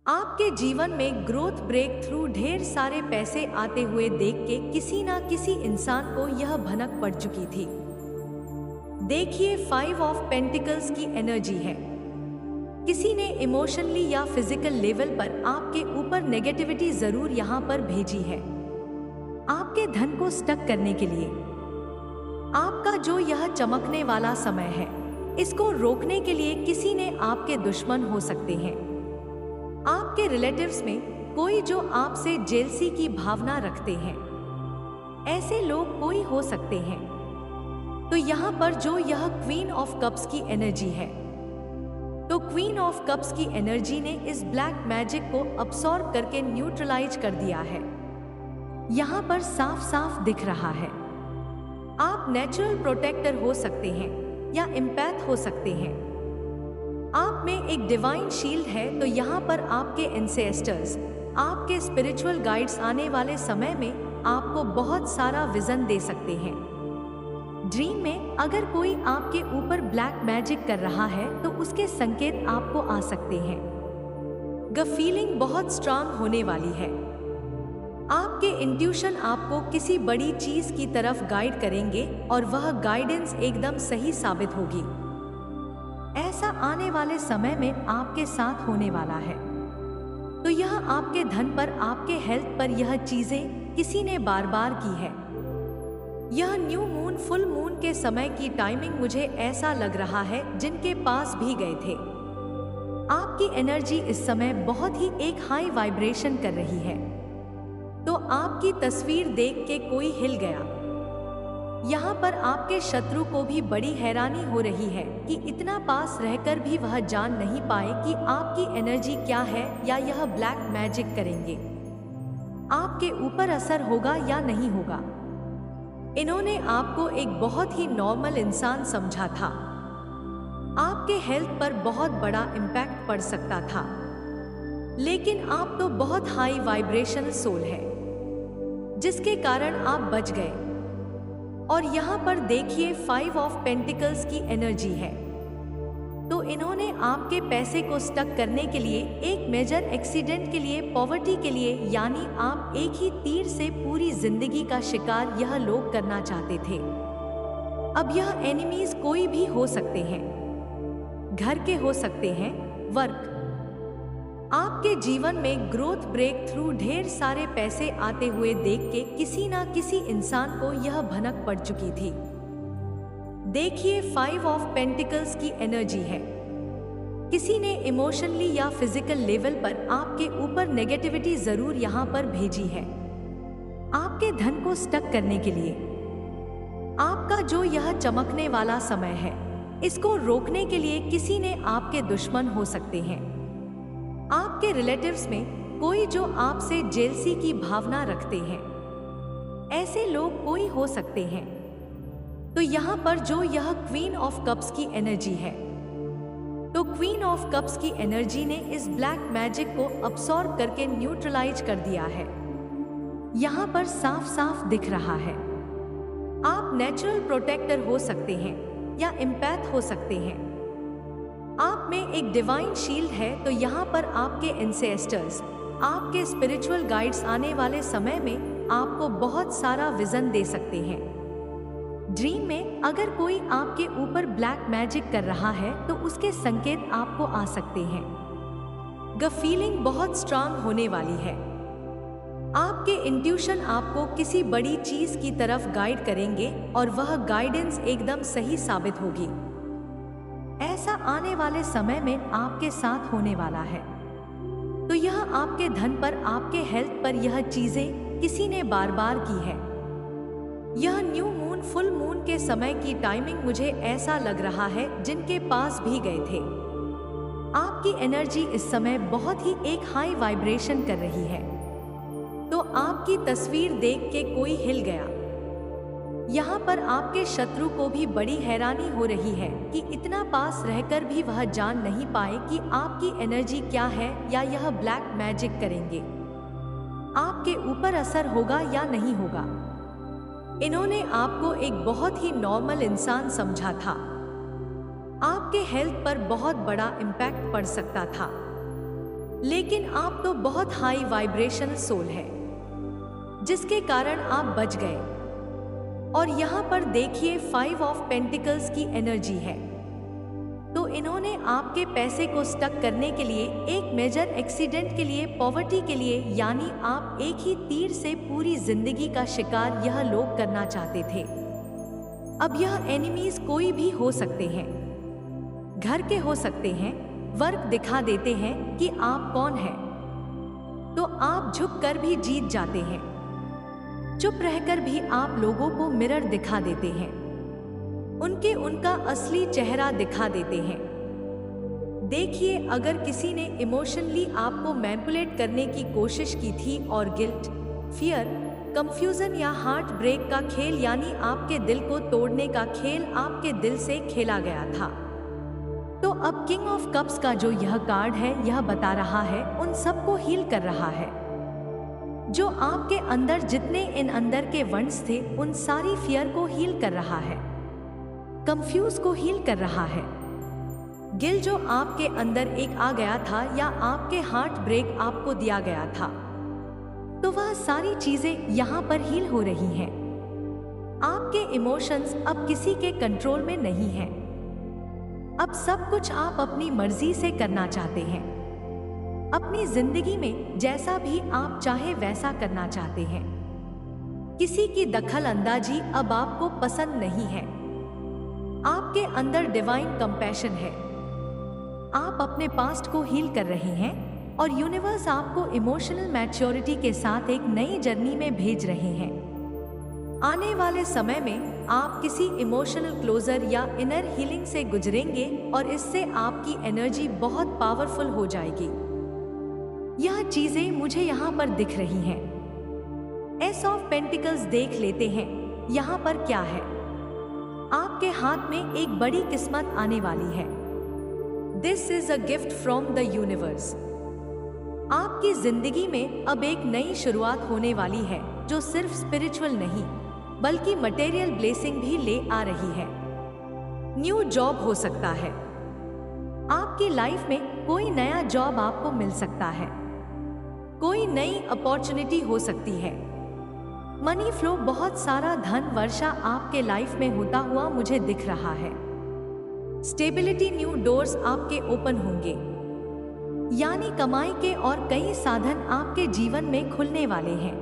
आपके जीवन में ग्रोथ ब्रेक थ्रू ढेर सारे पैसे आते हुए देख के किसी ना किसी इंसान को यह भनक पड़ चुकी थी। देखिए, 5 ऑफ पेंटिकल्स की एनर्जी है। किसी ने इमोशनली या फिजिकल लेवल पर आपके ऊपर नेगेटिविटी जरूर यहाँ पर भेजी है, आपके धन को स्टक करने के लिए। आपका जो यह चमकने वाला समय है, इसको रोकने के लिए किसी ने आपके दुश्मन हो सकते हैं। आपके रिलेटिव्स में कोई जो आपसे जेलसी की भावना रखते हैं, ऐसे लोग कोई हो सकते हैं। तो यहाँ पर जो यह क्वीन ऑफ कप्स की एनर्जी है, तो क्वीन ऑफ कप्स की एनर्जी ने इस ब्लैक मैजिक को अब्सॉर्ब करके न्यूट्रलाइज कर दिया है। यहाँ पर साफ साफ दिख रहा है। आप नेचुरल प्रोटेक्टर हो सकते हैं या एम्पैथ हो सकते हैं। आप में एक डिवाइन शील्ड है, तो यहाँ पर आपके एंसेस्टर्स, आपके स्पिरिचुअल गाइड्स आने वाले समय में आपको बहुत सारा विजन दे सकते हैं। ड्रीम में अगर कोई आपके ऊपर ब्लैक मैजिक कर रहा है तो उसके संकेत आपको आ सकते हैं। ग फीलिंग बहुत स्ट्रांग होने वाली है। आपके इंट्यूशन आपको किसी बड़ी चीज की तरफ गाइड करेंगे और वह गाइडेंस एकदम सही साबित होगी। ऐसा आने वाले समय में आपके साथ होने वाला है। तो यह आपके धन पर, आपके हेल्थ पर यह चीजें किसी ने बार बार की है। यह न्यू मून, फुल मून के समय की टाइमिंग मुझे ऐसा लग रहा है जिनके पास भी गए थे। आपकी एनर्जी इस समय बहुत ही एक हाई वाइब्रेशन कर रही है। तो आपकी तस्वीर देख के कोई हिल गया। यहाँ पर आपके शत्रु को भी बड़ी हैरानी हो रही है कि इतना पास रहकर भी वह जान नहीं पाए कि आपकी एनर्जी क्या है या यह ब्लैक मैजिक करेंगे। आपके ऊपर असर होगा या नहीं होगा। इन्होंने आपको एक बहुत ही नॉर्मल इंसान समझा था। आपके हेल्थ पर बहुत बड़ा इम्पैक्ट पड़ सकता था, लेकिन आप तो बहुत हाई वाइब्रेशनल सोल है, जिसके कारण आप बच गए। और यहाँ पर देखिए, 5 ऑफ पेंटिकल्स की एनर्जी है। तो इन्होंने आपके पैसे को स्टक करने के लिए, एक मेजर एक्सीडेंट के लिए, पॉवर्टी के लिए, यानी आप एक ही तीर से पूरी जिंदगी का शिकार यह लोग करना चाहते थे। अब यह एनिमीज कोई भी हो सकते हैं, घर के हो सकते हैं, वर्क। आपके जीवन में ग्रोथ ब्रेक थ्रू ढेर सारे पैसे आते हुए देख के किसी ना किसी इंसान को यह भनक पड़ चुकी थी। देखिए, 5 ऑफ पेंटिकल्स की एनर्जी है। किसी ने इमोशनली या फिजिकल लेवल पर आपके ऊपर नेगेटिविटी जरूर यहाँ पर भेजी है, आपके धन को स्टक करने के लिए। आपका जो यह चमकने वाला समय है, इसको रोकने के लिए किसी ने आपके दुश्मन हो सकते हैं। आपके रिलेटिव्स में कोई जो आपसे जेलसी की भावना रखते हैं, ऐसे लोग कोई हो सकते हैं। तो यहाँ पर जो यह क्वीन ऑफ कप्स की एनर्जी है, तो क्वीन ऑफ कप्स की एनर्जी ने इस ब्लैक मैजिक को अब्सॉर्ब करके न्यूट्रलाइज कर दिया है। यहाँ पर साफ साफ दिख रहा है। आप नेचुरल प्रोटेक्टर हो सकते हैं या एम्पैथ हो सकते हैं। आप में एक डिवाइन शील्ड है, तो यहाँ पर आपके एंसेस्टर्स, आपके स्पिरिचुअल गाइड्स आने वाले समय में आपको बहुत सारा विजन दे सकते हैं। ड्रीम में अगर कोई आपके ऊपर ब्लैक मैजिक कर रहा है तो उसके संकेत आपको आ सकते हैं। ग फीलिंग बहुत स्ट्रांग होने वाली है। आपके इंट्यूशन आपको किसी बड़ी चीज की तरफ गाइड करेंगे और वह गाइडेंस एकदम सही साबित होगी। ऐसा आने वाले समय में आपके साथ होने वाला है। तो यह आपके धन पर, आपके हेल्थ पर यह चीजें किसी ने बार बार की है। यह न्यू मून, फुल मून के समय की टाइमिंग मुझे ऐसा लग रहा है जिनके पास भी गए थे। आपकी एनर्जी इस समय बहुत ही एक हाई वाइब्रेशन कर रही है। तो आपकी तस्वीर देख के कोई हिल गया। यहाँ पर आपके शत्रु को भी बड़ी हैरानी हो रही है कि इतना पास रहकर भी वह जान नहीं पाए कि आपकी एनर्जी क्या है या यह ब्लैक मैजिक करेंगे। आपके ऊपर असर होगा या नहीं होगा। इन्होंने आपको एक बहुत ही नॉर्मल इंसान समझा था। आपके हेल्थ पर बहुत बड़ा इम्पैक्ट पड़ सकता था। लेकिन आप तो बहुत हाई वाइब्रेशनल सोल है, जिसके कारण आप बच गए। और यहाँ पर देखिए 5 ऑफ पेंटिकल्स की एनर्जी है। तो इन्होंने आपके पैसे को स्टक करने के लिए, एक मेजर एक्सीडेंट के लिए, पॉवर्टी के लिए, यानी आप एक ही तीर से पूरी जिंदगी का शिकार यह लोग करना चाहते थे। अब यह एनिमीज कोई भी हो सकते हैं, घर के हो सकते हैं, वर्क दिखा देते हैं कि आप कौन हैं, तो आप झुक कर भी जीत जाते हैं। चुप रहकर भी आप लोगों को मिरर दिखा देते हैं, उनका असली चेहरा दिखा देते हैं। देखिए, अगर किसी ने इमोशनली आपको मैनिपुलेट करने की कोशिश की थी और गिल्ट, फियर, कंफ्यूजन या हार्ट ब्रेक का खेल, यानी आपके दिल को तोड़ने का खेल आपके दिल से खेला गया था, तो अब किंग ऑफ कप्स का जो यह कार्ड है, यह बता रहा है उन सबको हील कर रहा है। जो आपके अंदर जितने इन अंदर के वंड्स थे, उन सारी फियर को हील कर रहा है, कंफ्यूज को हील कर रहा है। गिल जो आपके अंदर एक आ गया था, या आपके हार्ट ब्रेक आपको दिया गया था, तो वह सारी चीजें यहाँ पर हील हो रही हैं। आपके इमोशंस अब किसी के कंट्रोल में नहीं हैं। अब सब कुछ आप अपनी मर्जी से करना चाहते हैं, अपनी जिंदगी में जैसा भी आप चाहे वैसा करना चाहते हैं। किसी की दखल अंदाजी अब आपको पसंद नहीं है। आपके अंदर डिवाइन कंपैशन है। आप अपने पास्ट को हील कर रहे हैं और यूनिवर्स आपको इमोशनल मैच्योरिटी के साथ एक नई जर्नी में भेज रहे हैं। आने वाले समय में आप किसी इमोशनल क्लोजर या इनर हीलिंग से गुजरेंगे और इससे आपकी एनर्जी बहुत पावरफुल हो जाएगी। यह चीजें मुझे यहाँ पर दिख रही हैं। एस ऑफ पेंटिकल्स देख लेते हैं यहाँ पर क्या है। आपके हाथ में एक बड़ी किस्मत आने वाली है। This is a gift from the universe. आपकी जिंदगी में अब एक नई शुरुआत होने वाली है, जो सिर्फ स्पिरिचुअल नहीं बल्कि मटेरियल ब्लेसिंग भी ले आ रही है। न्यू जॉब हो सकता है। आपकी लाइफ में कोई नया जॉब आपको मिल सकता है। कोई नई अपॉर्चुनिटी हो सकती है। मनी फ्लो, बहुत सारा धन वर्षा आपके लाइफ में होता हुआ मुझे दिख रहा है। स्टेबिलिटी, न्यू डोर्स आपके ओपन होंगे, यानी कमाई के और कई साधन आपके जीवन में खुलने वाले हैं।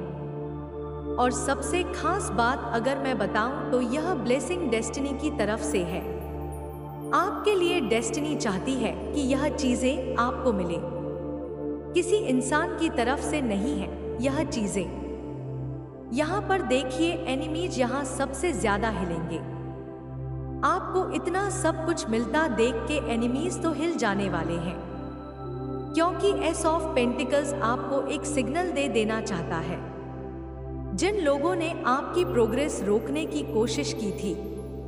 और सबसे खास बात अगर मैं बताऊं तो यह ब्लेसिंग डेस्टिनी की तरफ से है। आपके लिए डेस्टिनी चाहती है कि यह चीजें आपको मिले, किसी इंसान की तरफ से नहीं है यह चीजें। यहाँ पर देखिए, एनिमीज यहाँ सबसे ज्यादा हिलेंगे। आपको इतना सब कुछ मिलता देख के एनिमीज तो हिल जाने वाले हैं, क्योंकि एस ऑफ पेंटिकल्स आपको एक सिग्नल दे देना चाहता है। जिन लोगों ने आपकी प्रोग्रेस रोकने की कोशिश की थी,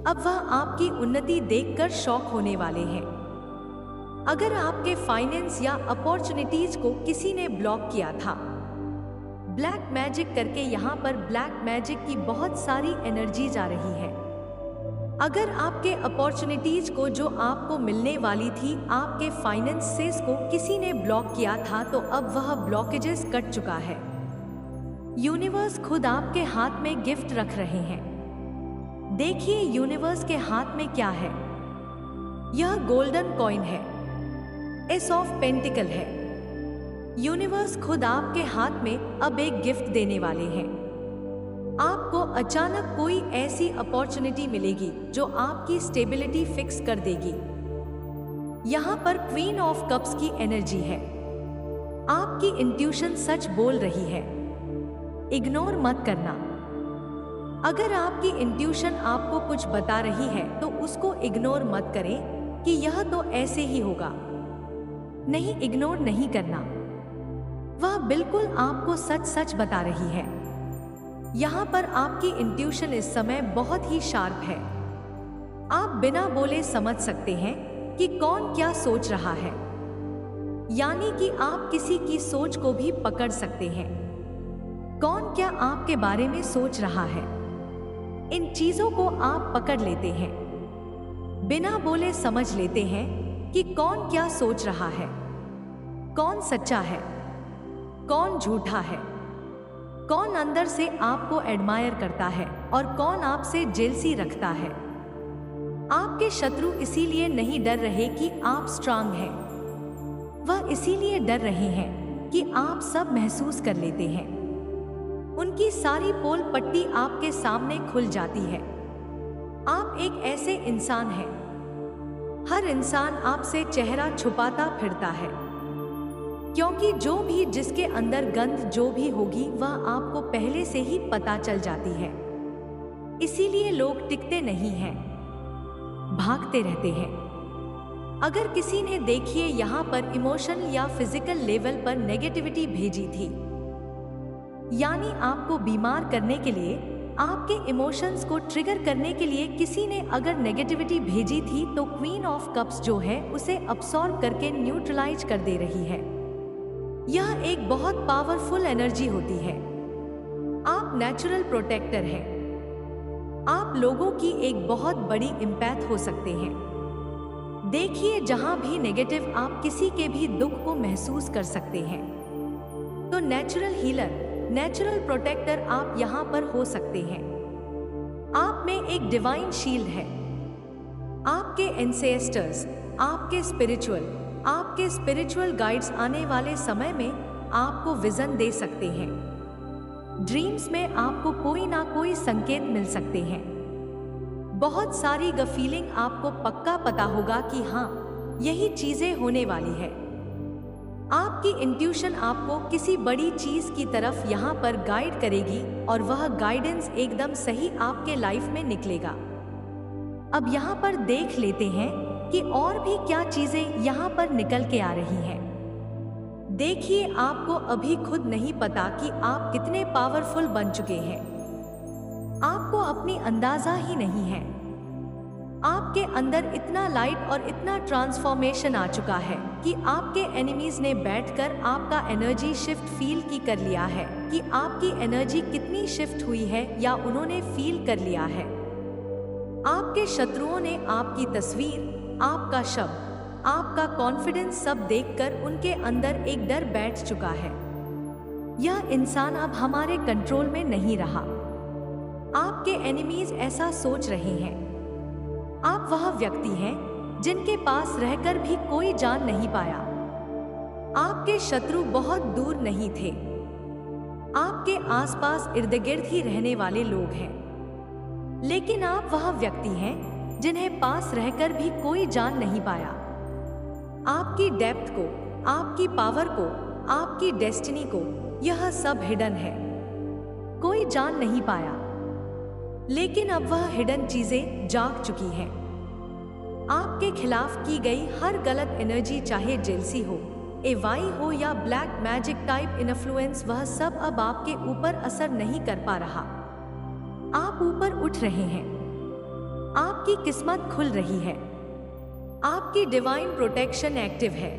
अब वह आपकी उन्नति देखकर शॉक होने वाले हैं। अगर आपके फाइनेंस या अपॉर्चुनिटीज को किसी ने ब्लॉक किया था, ब्लैक मैजिक करके, यहाँ पर ब्लैक मैजिक की बहुत सारी एनर्जीज आ रही है। अगर आपके अपॉर्चुनिटीज को जो आपको मिलने वाली थी, आपके फाइनेंसेस को किसी ने ब्लॉक किया था, तो अब वह ब्लॉकेजेस कट चुका है। यूनिवर्स खुद आपके हाथ में गिफ्ट रख रहे हैं। देखिए, यूनिवर्स के हाथ में क्या है। यह गोल्डन कॉइन है, एस ऑफ पेंटिकल है। यूनिवर्स खुद आपके हाथ में अब एक गिफ्ट देने वाले हैं। आपको अचानक कोई ऐसी अपॉर्चुनिटी मिलेगी जो आपकी स्टेबिलिटी फिक्स कर देगी। यहाँ पर क्वीन ऑफ कप्स की एनर्जी है। आपकी इंट्यूशन सच बोल रही है, इग्नोर मत करना। अगर आपकी इंट्यूशन आपको कुछ बता रही है तो उसको इग्नोर मत करें कि यह तो ऐसे ही होगा। नहीं, इग्नोर नहीं करना, वह बिल्कुल आपको सच सच बता रही है। यहाँ पर आपकी इंट्यूशन इस समय बहुत ही शार्प है। आप बिना बोले समझ सकते हैं कि कौन क्या सोच रहा है, यानी कि आप किसी की सोच को भी पकड़ सकते हैं। कौन क्या आपके बारे में सोच रहा है, इन चीजों को आप पकड़ लेते हैं। बिना बोले समझ लेते हैं कि कौन क्या सोच रहा है, कौन सच्चा है, कौन झूठा है, कौन अंदर से आपको एडमायर करता है और कौन आपसे जेलसी रखता है। आपके शत्रु इसीलिए नहीं डर रहे कि आप स्ट्रांग हैं, वह इसीलिए डर रहे हैं कि आप सब महसूस कर लेते हैं। उनकी सारी पोल पट्टी आपके सामने खुल जाती है। आप एक ऐसे इंसान हैं, हर इंसान आपसे चेहरा छुपाता फिरता है, क्योंकि जो भी जिसके अंदर गंध जो भी होगी वह आपको पहले से ही पता चल जाती है। इसीलिए लोग टिकते नहीं हैं, भागते रहते हैं। अगर किसी ने देखिए यहाँ पर इमोशनल या फिजिकल लेवल पर नेगेटिविटी भेजी थी, यानी आपको बीमार करने के लिए, आपके इमोशंस को ट्रिगर करने के लिए किसी ने अगर नेगेटिविटी भेजी थी, तो क्वीन ऑफ कप्स जो है उसे अब्सॉर्ब करके न्यूट्रलाइज कर दे रही है। यह एक बहुत पावरफुल एनर्जी होती है। आप नेचुरल प्रोटेक्टर हैं। आप लोगों की एक बहुत बड़ी इम्पैक्ट हो सकते हैं। देखिए, जहां भी नेगेटिव आप किसी के भी दुख को महसूस कर सकते हैं। तो नेचुरल हीलर, नेचुरल प्रोटेक्टर आप यहाँ पर हो सकते हैं। आप में एक डिवाइन शील्ड है। आपके एंसेस्टर्स, आपके स्पिरिचुअल गाइड्स आने वाले समय में आपको विजन दे सकते हैं। ड्रीम्स में आपको कोई ना कोई संकेत मिल सकते हैं। बहुत सारी फीलिंग आपको पक्का पता होगा कि हाँ, यही चीजें होने वाली है। आपकी इंट्यूशन आपको किसी बड़ी चीज की तरफ यहाँ पर गाइड करेगी और वह गाइडेंस एकदम सही आपके लाइफ में निकलेगा। अब यहाँ पर देख लेते हैं कि और भी क्या चीजें यहाँ पर निकल के आ रही हैं। देखिए, आपको अभी खुद नहीं पता कि आप कितने पावरफुल बन चुके हैं। आपको अपनी अंदाजा ही नहीं है। आपके अंदर इतना लाइट और इतना ट्रांसफॉर्मेशन आ चुका है कि आपके एनिमीज ने बैठकर आपका एनर्जी शिफ्ट फील की कर लिया है कि आपकी एनर्जी कितनी शिफ्ट हुई है या उन्होंने फील कर लिया है। आपके शत्रुओं ने आपकी तस्वीर, आपका शब्द, आपका कॉन्फिडेंस सब देखकर उनके अंदर एक डर बैठ चुका है। यह इंसान अब हमारे कंट्रोल में नहीं रहा। आपके एनिमीज ऐसा सोच रहे हैं। आप वह व्यक्ति हैं जिनके पास रहकर भी कोई जान नहीं पाया। आपके शत्रु बहुत दूर नहीं थे। आपके आसपास इर्द गिर्द ही रहने वाले लोग हैं, लेकिन आप वह व्यक्ति हैं जिन्हें पास रहकर भी कोई जान नहीं पाया। आपकी डेप्थ को, आपकी पावर को, आपकी डेस्टिनी को, यह सब हिडन है। कोई जान नहीं पाया, लेकिन अब वह हिडन चीजें जाग चुकी हैं। आपके खिलाफ की गई हर गलत एनर्जी, चाहे जेलसी हो, एवाई हो या ब्लैक मैजिक टाइप इन्फ्लुएंस, वह सब अब आपके ऊपर असर नहीं कर पा रहा। आप ऊपर उठ रहे हैं। आपकी किस्मत खुल रही है। आपकी डिवाइन प्रोटेक्शन एक्टिव है।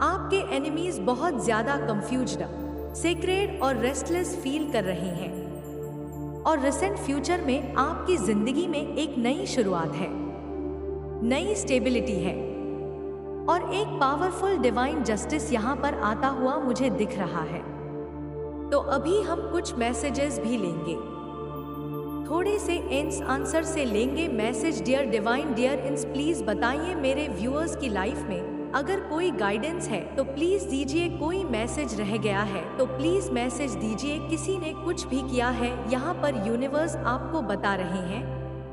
आपके एनिमीज बहुत ज्यादा कंफ्यूज्ड, सीक्रेट और रेस्टलेस फील कर रहे हैं। और रिसेंट फ्यूचर में आपकी जिंदगी में एक नई शुरुआत है, नई स्टेबिलिटी है और एक पावरफुल डिवाइन जस्टिस यहाँ पर आता हुआ मुझे दिख रहा है। तो अभी हम कुछ मैसेजेस भी लेंगे, थोड़े से आंसर से लेंगे मैसेज। डियर डिवाइन, डियर इंस, प्लीज बताइए मेरे व्यूअर्स की लाइफ में अगर कोई गाइडेंस है तो प्लीज दीजिए। कोई मैसेज रह गया है तो प्लीज मैसेज दीजिए। किसी ने कुछ भी किया है, यहाँ पर यूनिवर्स आपको बता रहे हैं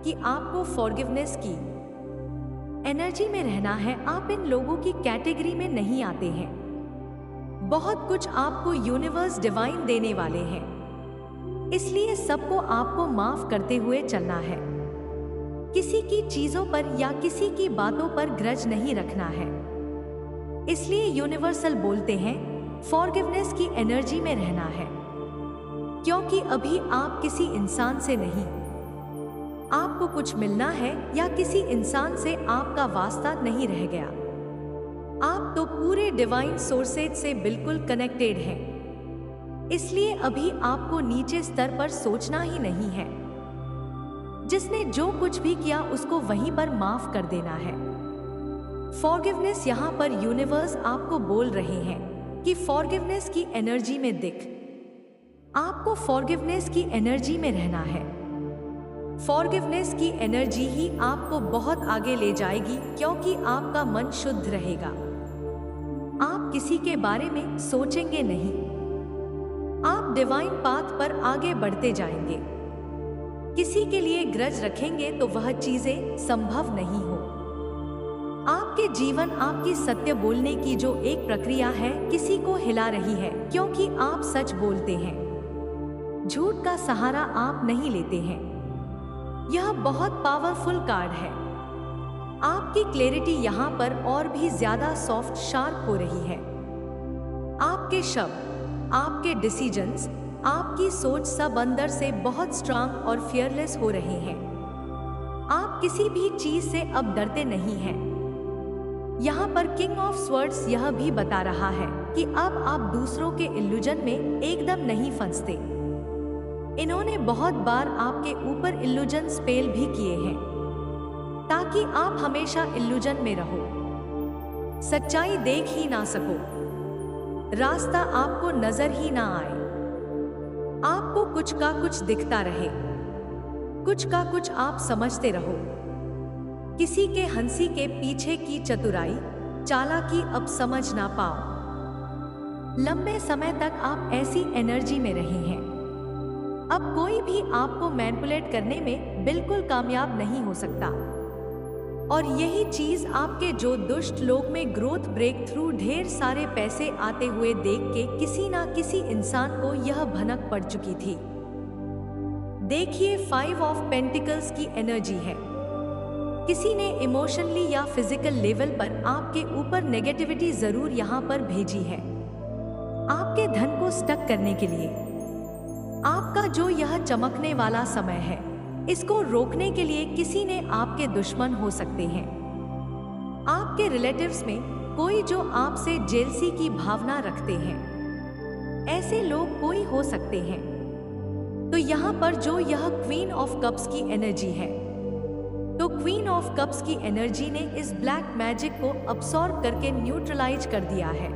कि आपको फॉरगिवनेस की एनर्जी में रहना है। आप इन लोगों की कैटेगरी में नहीं आते हैं। बहुत कुछ आपको यूनिवर्स डिवाइन देने वाले हैं, इसलिए सबको आपको माफ करते हुए चलना है। किसी की चीजों पर या किसी की बातों पर ग्रज नहीं रखना है। इसलिए यूनिवर्सल बोलते हैं फॉरगिवनेस की एनर्जी में रहना है, क्योंकि अभी आप किसी इंसान से नहीं, आपको कुछ मिलना है या किसी इंसान से आपका वास्ता नहीं रह गया। आप तो पूरे डिवाइन सोर्सेज से बिल्कुल कनेक्टेड हैं। इसलिए अभी आपको नीचे स्तर पर सोचना ही नहीं है। जिसने जो कुछ भी किया उसको वहीं पर माफ कर देना है। फॉरगिवनेस यहाँ पर यूनिवर्स आपको बोल रहे हैं कि फॉरगिवनेस की एनर्जी में दिख। आपको फॉरगिवनेस की एनर्जी में रहना है। फॉरगिवनेस की एनर्जी ही आपको बहुत आगे ले जाएगी, क्योंकि आपका मन शुद्ध रहेगा। आप किसी के बारे में सोचेंगे नहीं। आप डिवाइन पाथ पर आगे बढ़ते जाएंगे। किसी के लिए ग्रज रखेंगे तो वह चीजें संभव नहीं हो। आपके जीवन आपकी सत्य बोलने की जो एक प्रक्रिया है किसी को हिला रही है, क्योंकि आप सच बोलते हैं। झूठ का सहारा आप नहीं लेते हैं। यह बहुत पावरफुल कार्ड है। आपकी क्लैरिटी यहाँ पर और भी ज्यादा सॉफ्ट शार्प हो रही है। आपके शब्द, आपके डिसीजंस, आपकी सोच सब अंदर से बहुत स्ट्रांग और फियरलेस हो रहे हैं। आप किसी भी चीज से अब डरते नहीं हैं। यहाँ पर किंग ऑफ स्वर्ड्स यह भी बता रहा है कि अब आप दूसरों के इल्यूजन में एकदम नहीं फंसते। इन्होंने बहुत बार आपके ऊपर इल्यूजन स्पेल भी किए हैं, ताकि आप हमेशा इल्यूजन में रहो, सच्चाई देख ही ना सको, रास्ता आपको नजर ही ना आए, आपको कुछ का कुछ दिखता रहे, कुछ का कुछ आप समझते रहो। किसी के हंसी के पीछे की चतुराई, चालाकी अब समझ ना पाओ। लंबे समय तक आप ऐसी एनर्जी में रहे हैं। अब कोई भी आपको मैनिपुलेट करने में बिल्कुल कामयाब नहीं हो सकता। और यही चीज आपके जो दुष्ट लोग में ग्रोथ ब्रेक थ्रू ढेर सारे पैसे आते हुए देख के किसी ना किसी इंसान को यह भनक पड़ चुकी थी। देखिए 5 ऑफ पेंटिकल्स की एनर्जी है। किसी ने इमोशनली या फिजिकल लेवल पर आपके ऊपर नेगेटिविटी जरूर यहाँ पर भेजी है, आपके धन को स्टक करने के लिए। आपका जो यह चमकने वाला समय है, इसको रोकने के लिए किसी ने आपके दुश्मन हो सकते हैं। आपके रिलेटिव्स में कोई जो आपसे जेलसी की भावना रखते हैं, ऐसे लोग कोई हो सकते हैं। तो यहाँ पर जो यह क्वीन ऑफ कप्स की एनर्जी है, तो क्वीन ऑफ कप्स की एनर्जी ने इस ब्लैक मैजिक को अब्सॉर्ब करके न्यूट्रलाइज कर दिया है।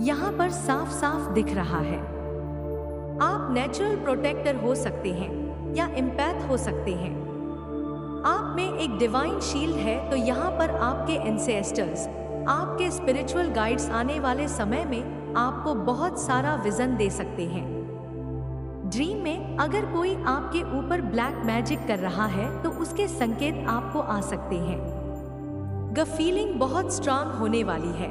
यहाँ पर साफ साफ दिख रहा है। आप नेचुरल प्रोटेक्टर हो सकते हैं या एम्पैथ हो सकते हैं। आप में एक डिवाइन शील्ड है, तो यहाँ पर आपके एंसेस्टर्स, आपके स्पिरिचुअल गाइड्स आने वाले समय में आपको बहुत सारा विजन दे सकते हैं। ड्रीम में अगर कोई आपके ऊपर ब्लैक मैजिक कर रहा है तो उसके संकेत आपको आ सकते हैं। ग फीलिंग बहुत स्ट्रांग होने वाली है।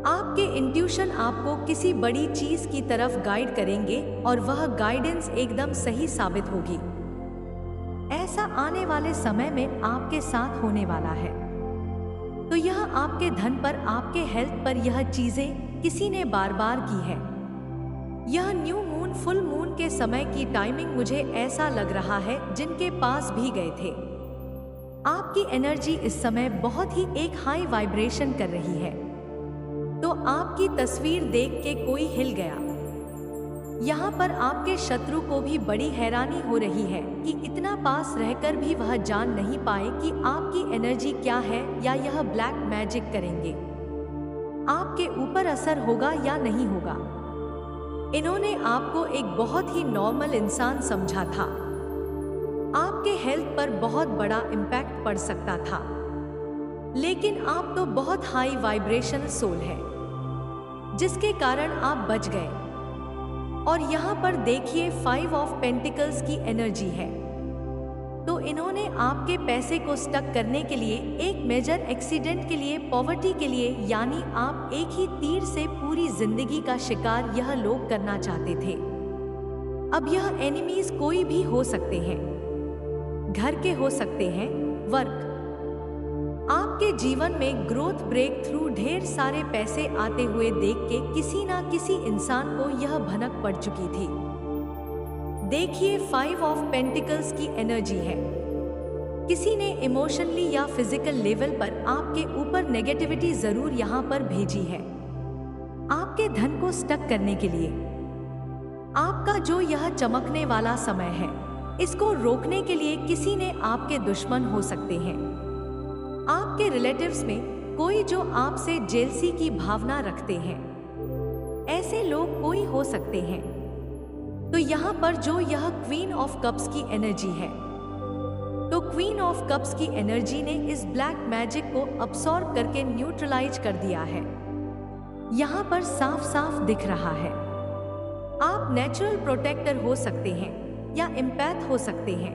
आपके इंट्यूशन आपको किसी बड़ी चीज की तरफ गाइड करेंगे और वह गाइडेंस एकदम सही साबित होगी। ऐसा आने वाले समय में आपके साथ होने वाला है। तो यह आपके धन पर, आपके हेल्थ पर यह चीजें किसी ने बार बार की है। यह न्यू मून, फुल मून के समय की टाइमिंग मुझे ऐसा लग रहा है जिनके पास भी गए थे। आपकी एनर्जी इस समय बहुत ही एक हाई वाइब्रेशन कर रही है। तो आपकी तस्वीर देख के कोई हिल गया। यहाँ पर आपके शत्रु को भी बड़ी हैरानी हो रही है कि इतना पास रहकर भी वह जान नहीं पाए कि आपकी एनर्जी क्या है या यह ब्लैक मैजिक करेंगे। आपके ऊपर असर होगा या नहीं होगा। इन्होंने आपको एक बहुत ही नॉर्मल इंसान समझा था। आपके हेल्थ पर बहुत बड़ा इम्पैक्ट पड़ सकता था, लेकिन आप तो बहुत हाई वाइब्रेशनल सोल है, जिसके कारण आप बच गए। और यहाँ पर देखिए 5 ऑफ पेंटिकल्स की एनर्जी है। तो इन्होंने आपके पैसे को स्टक करने के लिए, एक मेजर एक्सीडेंट के लिए, पॉवर्टी के लिए, यानी आप एक ही तीर से पूरी जिंदगी का शिकार यह लोग करना चाहते थे। अब यह एनिमीज कोई भी हो सकते हैं, घर के हो सकते हैं, वर्क। आपके जीवन में ग्रोथ ब्रेक थ्रू ढेर सारे पैसे आते हुए देख के किसी ना किसी इंसान को यह भनक पड़ चुकी थी। देखिए 5 ऑफ पेंटिकल्स की एनर्जी है। किसी ने इमोशनली या फिजिकल लेवल पर आपके ऊपर नेगेटिविटी जरूर यहाँ पर भेजी है, आपके धन को स्टक करने के लिए। आपका जो यह चमकने वाला समय है, इसको रोकने के लिए किसी ने आपके दुश्मन हो सकते हैं। आप आपके रिलेटिव्स में कोई जो आपसे जेलसी की भावना रखते हैं, ऐसे लोग कोई हो सकते हैं। तो यहाँ पर जो यह क्वीन ऑफ कप्स की एनर्जी है, तो क्वीन ऑफ कप्स की एनर्जी ने इस ब्लैक मैजिक को अब्सॉर्ब करके न्यूट्रलाइज कर दिया है। यहाँ पर साफ साफ दिख रहा है। आप नेचुरल प्रोटेक्टर हो सकते हैं या एम्पैथ हो सकते हैं।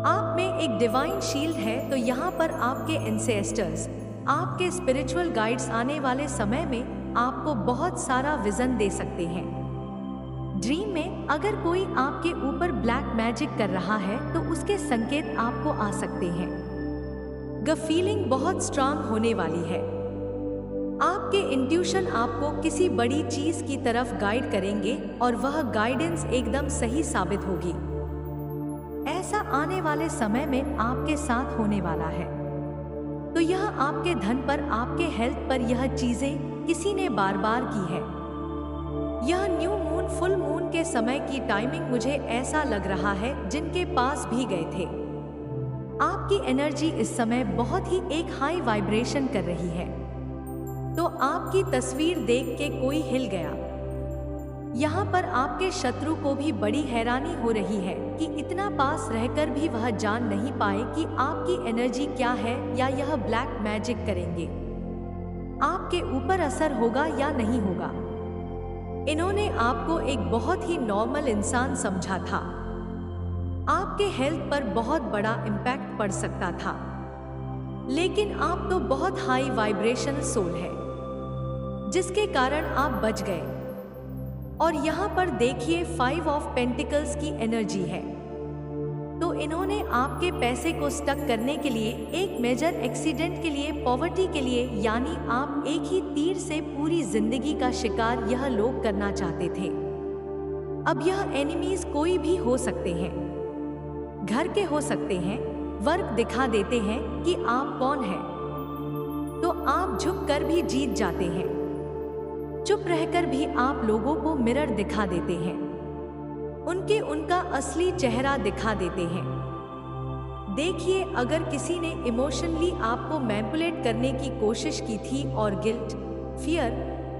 आप में एक डिवाइन शील्ड है, तो यहाँ पर आपके एंसेस्टर्स, आपके स्पिरिचुअल गाइड्स आने वाले समय में आपको बहुत सारा विजन दे सकते हैं। ड्रीम में अगर कोई आपके ऊपर ब्लैक मैजिक कर रहा है तो उसके संकेत आपको आ सकते हैं। ग फीलिंग बहुत स्ट्रांग होने वाली है। आपके इंट्यूशन आपको किसी बड़ी चीज की तरफ गाइड करेंगे और वह गाइडेंस एकदम सही साबित होगी। ऐसा आने वाले समय में आपके साथ होने वाला है। तो यह आपके धन पर, आपके हेल्थ पर यह चीजें किसी ने बार बार की है। यह न्यू मून, फुल मून के समय की टाइमिंग मुझे ऐसा लग रहा है जिनके पास भी गए थे। आपकी एनर्जी इस समय बहुत ही एक हाई वाइब्रेशन कर रही है। तो आपकी तस्वीर देख के कोई हिल गया। यहाँ पर आपके शत्रु को भी बड़ी हैरानी हो रही है कि इतना पास रहकर भी वह जान नहीं पाए कि आपकी एनर्जी क्या है या यह ब्लैक मैजिक करेंगे। आपके ऊपर असर होगा या नहीं होगा। इन्होंने आपको एक बहुत ही नॉर्मल इंसान समझा था। आपके हेल्थ पर बहुत बड़ा इम्पैक्ट पड़ सकता था, लेकिन आप तो बहुत हाई वाइब्रेशनल सोल है, जिसके कारण आप बच गए। और यहाँ पर देखिए 5 ऑफ पेंटिकल्स की एनर्जी है। तो इन्होंने आपके पैसे को स्टक करने के लिए, एक मेजर एक्सीडेंट के लिए, पॉवर्टी के लिए, यानी आप एक ही तीर से पूरी जिंदगी का शिकार यह लोग करना चाहते थे। अब यह एनिमीज कोई भी हो सकते हैं, घर के हो सकते हैं, वर्क दिखा देते हैं कि आप कौन हैं। तो आप झुक कर भी जीत जाते हैं, चुप रहकर भी आप लोगों को मिरर दिखा देते हैं, उनका असली चेहरा दिखा देते हैं। देखिए, अगर किसी ने इमोशनली आपको मैनिपुलेट करने की कोशिश की थी और गिल्ट, फियर,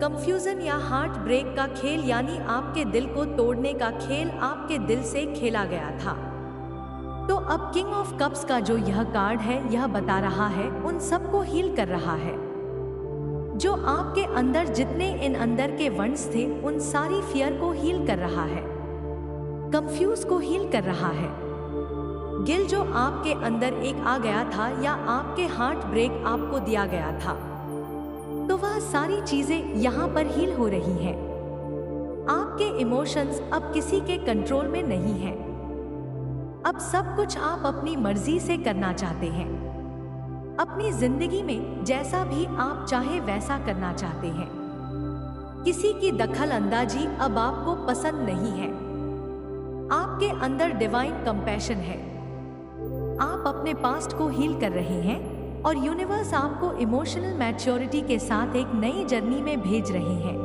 कंफ्यूजन या हार्ट ब्रेक का खेल, यानी आपके दिल को तोड़ने का खेल आपके दिल से खेला गया था, तो अब किंग ऑफ कप्स का जो यह कार्ड है, यह बता रहा है उन सबको हील कर रहा है। जो आपके अंदर जितने इन अंदर के वंड्स थे, उन सारी फियर को हील कर रहा है, कंफ्यूज को हील कर रहा है। गिल जो आपके अंदर एक आ गया था या आपके हार्ट ब्रेक आपको दिया गया था, तो वह सारी चीजें यहाँ पर हील हो रही हैं। आपके इमोशंस अब किसी के कंट्रोल में नहीं हैं। अब सब कुछ आप अपनी मर्जी से करना चाहते हैं। अपनी जिंदगी में जैसा भी आप चाहे वैसा करना चाहते हैं। किसी की दखल अंदाजी अब आपको पसंद नहीं है। आपके अंदर डिवाइन कंपैशन है। आप अपने पास्ट को हील कर रहे हैं और यूनिवर्स आपको इमोशनल मैच्योरिटी के साथ एक नई जर्नी में भेज रहे हैं।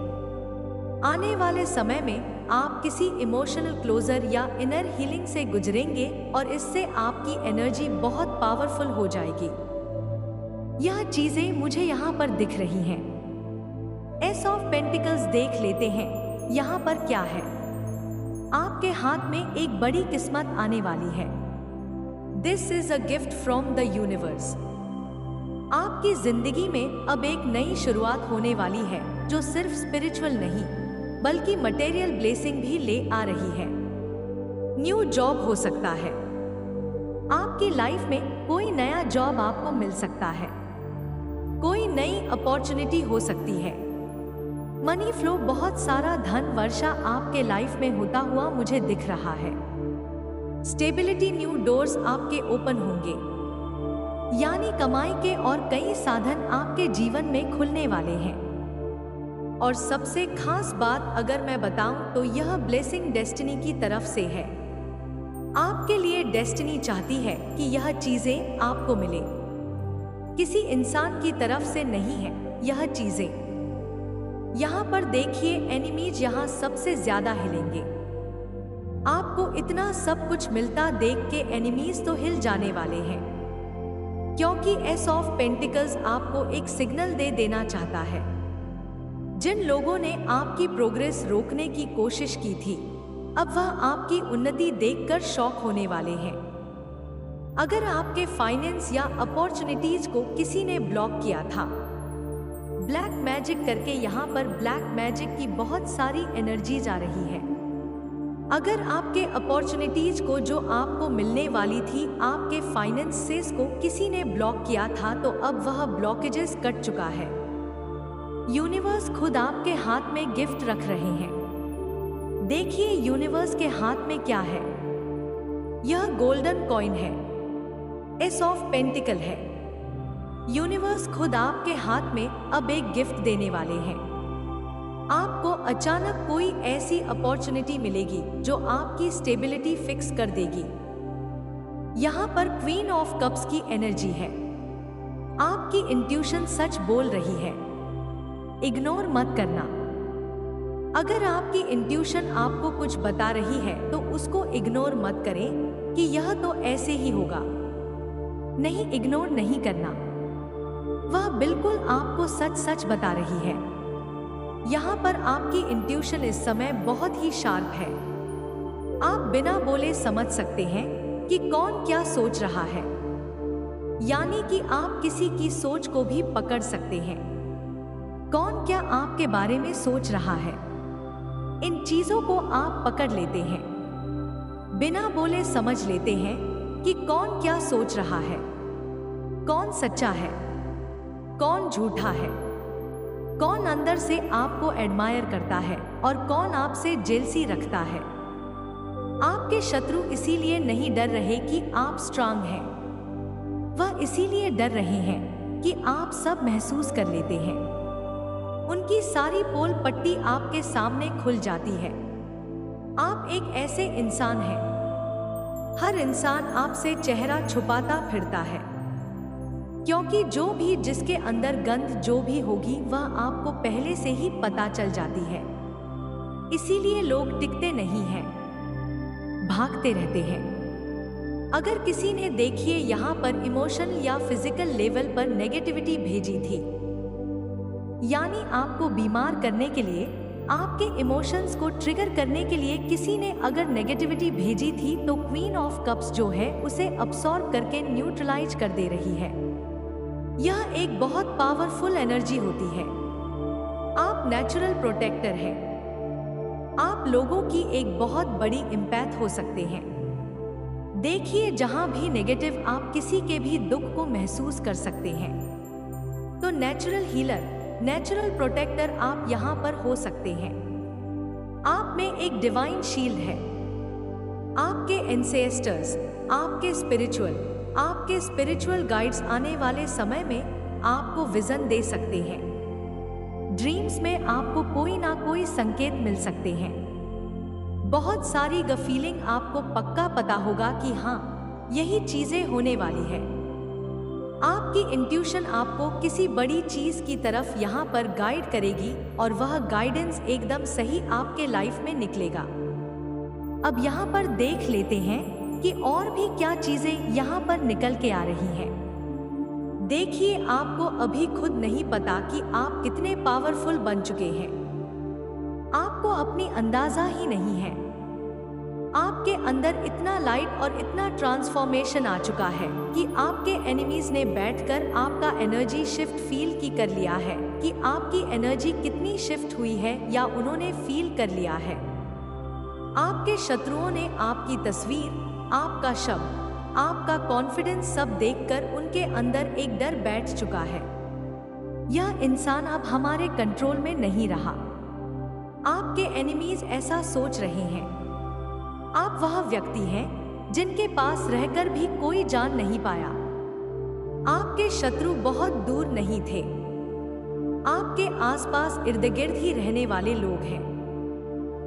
आने वाले समय में आप किसी इमोशनल क्लोजर या इनर हीलिंग से गुजरेंगे और इससे आपकी एनर्जी बहुत पावरफुल हो जाएगी। यह चीजें मुझे यहाँ पर दिख रही हैं। एस ऑफ पेंटिकल्स देख लेते हैं यहाँ पर क्या है। आपके हाथ में एक बड़ी किस्मत आने वाली है। This is a gift from the universe. आपकी जिंदगी में अब एक नई शुरुआत होने वाली है, जो सिर्फ स्पिरिचुअल नहीं बल्कि मटेरियल ब्लेसिंग भी ले आ रही है। न्यू जॉब हो सकता है। आपकी लाइफ में कोई नया जॉब आपको मिल सकता है। कोई नई अपॉर्चुनिटी हो सकती है। मनी फ्लो, बहुत सारा धन वर्षा आपके लाइफ में होता हुआ मुझे दिख रहा है। स्टेबिलिटी, न्यू डोर्स आपके ओपन होंगे, यानी कमाई के और कई साधन आपके जीवन में खुलने वाले हैं। और सबसे खास बात अगर मैं बताऊं तो यह ब्लेसिंग डेस्टिनी की तरफ से है। आपके लिए डेस्टिनी चाहती है कि यह चीजें आपको मिले, किसी इंसान की तरफ से नहीं है यह चीजें। यहाँ पर देखिए, एनिमीज यहाँ सबसे ज्यादा हिलेंगे। आपको इतना सब कुछ मिलता देख के एनिमीज तो हिल जाने वाले हैं। क्योंकि एस ऑफ पेंटिकल्स आपको एक सिग्नल दे देना चाहता है। जिन लोगों ने आपकी प्रोग्रेस रोकने की कोशिश की थी, अब वह आपकी उन्नति देखकर शॉक होने वाले हैं। अगर आपके फाइनेंस या अपॉर्चुनिटीज को किसी ने ब्लॉक किया था, ब्लैक मैजिक करके यहाँ पर ब्लैक मैजिक की बहुत सारी एनर्जीज आ रही है। अगर आपके अपॉर्चुनिटीज को जो आपको मिलने वाली थी, आपके फाइनेंसेस को किसी ने ब्लॉक किया था, तो अब वह ब्लॉकेजेस कट चुका है। यूनिवर्स खुद आपके हाथ में गिफ्ट रख रहे हैं। देखिए यूनिवर्स के हाथ में क्या है। यह गोल्डन कॉइन है, एस ऑफ पेंटिकल है। यूनिवर्स खुद आपके हाथ में अब एक गिफ्ट देने वाले हैं। आपको अचानक कोई ऐसी अपॉर्चुनिटी मिलेगी जो आपकी स्टेबिलिटी फिक्स कर देगी। यहाँ पर क्वीन ऑफ कप्स की एनर्जी है। आपकी इंट्यूशन सच बोल रही है, इग्नोर मत करना। अगर आपकी इंट्यूशन आपको कुछ बता रही है तो उसको इग्नोर मत करें कि यह तो ऐसे ही होगा। नहीं, इग्नोर नहीं करना। वह बिल्कुल आपको सच सच बता रही है। यहाँ पर आपकी इंट्यूशन इस समय बहुत ही शार्प है। आप बिना बोले समझ सकते हैं कि कौन क्या सोच रहा है, यानी कि आप किसी की सोच को भी पकड़ सकते हैं। कौन क्या आपके बारे में सोच रहा है, इन चीजों को आप पकड़ लेते हैं। बिना बोले समझ लेते हैं कि कौन क्या सोच रहा है, कौन सच्चा है, कौन झूठा है, कौन अंदर से आपको एडमायर करता है और कौन आपसे जेलसी रखता है। आपके शत्रु इसीलिए नहीं डर रहे कि आप स्ट्रांग हैं, वह इसीलिए डर रहे हैं कि आप सब महसूस कर लेते हैं। उनकी सारी पोल पट्टी आपके सामने खुल जाती है। आप एक ऐसे इंसान हैं, हर इंसान आपसे चेहरा छुपाता फिरता है, क्योंकि जो भी जिसके अंदर गंध जो भी होगी वह आपको पहले से ही पता चल जाती है। इसीलिए लोग टिकते नहीं हैं, भागते रहते हैं। अगर किसी ने देखिए यहाँ पर इमोशनल या फिजिकल लेवल पर नेगेटिविटी भेजी थी, यानी आपको बीमार करने के लिए, आपके इमोशंस को ट्रिगर करने के लिए किसी ने अगर नेगेटिविटी भेजी थी, तो क्वीन ऑफ कप्स जो है उसे अब्सॉर्ब करके न्यूट्रलाइज कर दे रही है। यह एक बहुत पावरफुल एनर्जी होती है। आप नेचुरल प्रोटेक्टर हैं। आप लोगों की एक बहुत बड़ी इम्पैक्ट हो सकते हैं। देखिए जहां भी नेगेटिव, आप किसी के भी दुख को महसूस कर सकते हैं। तो नेचुरल हीलर, नेचुरल प्रोटेक्टर आप यहाँ पर हो सकते हैं। आप में एक डिवाइन शील्ड है। आपके एंसेस्टर्स, आपके स्पिरिचुअल गाइड्स आने वाले समय में आपको विजन दे सकते हैं। ड्रीम्स में आपको कोई ना कोई संकेत मिल सकते हैं। बहुत सारी फीलिंग आपको पक्का पता होगा कि हाँ, यही चीजें होने वाली है। आपकी इंट्यूशन आपको किसी बड़ी चीज की तरफ यहाँ पर गाइड करेगी और वह गाइडेंस एकदम सही आपके लाइफ में निकलेगा। अब यहाँ पर देख लेते हैं कि और भी क्या चीजें यहाँ पर निकल के आ रही हैं। देखिए, आपको अभी खुद नहीं पता कि आप कितने पावरफुल बन चुके हैं। आपको अपनी अंदाजा ही नहीं है। आपके अंदर इतना लाइट और इतना ट्रांसफॉर्मेशन आ चुका है कि आपके एनिमीज ने बैठकर आपका एनर्जी शिफ्ट फील की कर लिया है कि आपकी एनर्जी कितनी शिफ्ट हुई है या उन्होंने फील कर लिया है। आपके शत्रुओं ने आपकी तस्वीर, आपका शब्द, आपका कॉन्फिडेंस सब देखकर उनके अंदर एक डर बैठ चुका है। यह इंसान अब हमारे कंट्रोल में नहीं रहा। आपके एनिमीज ऐसा सोच रहे हैं। आप वह व्यक्ति हैं जिनके पास रहकर भी कोई जान नहीं पाया। आपके शत्रु बहुत दूर नहीं थे। आपके आसपास इर्द गिर्द ही रहने वाले लोग हैं,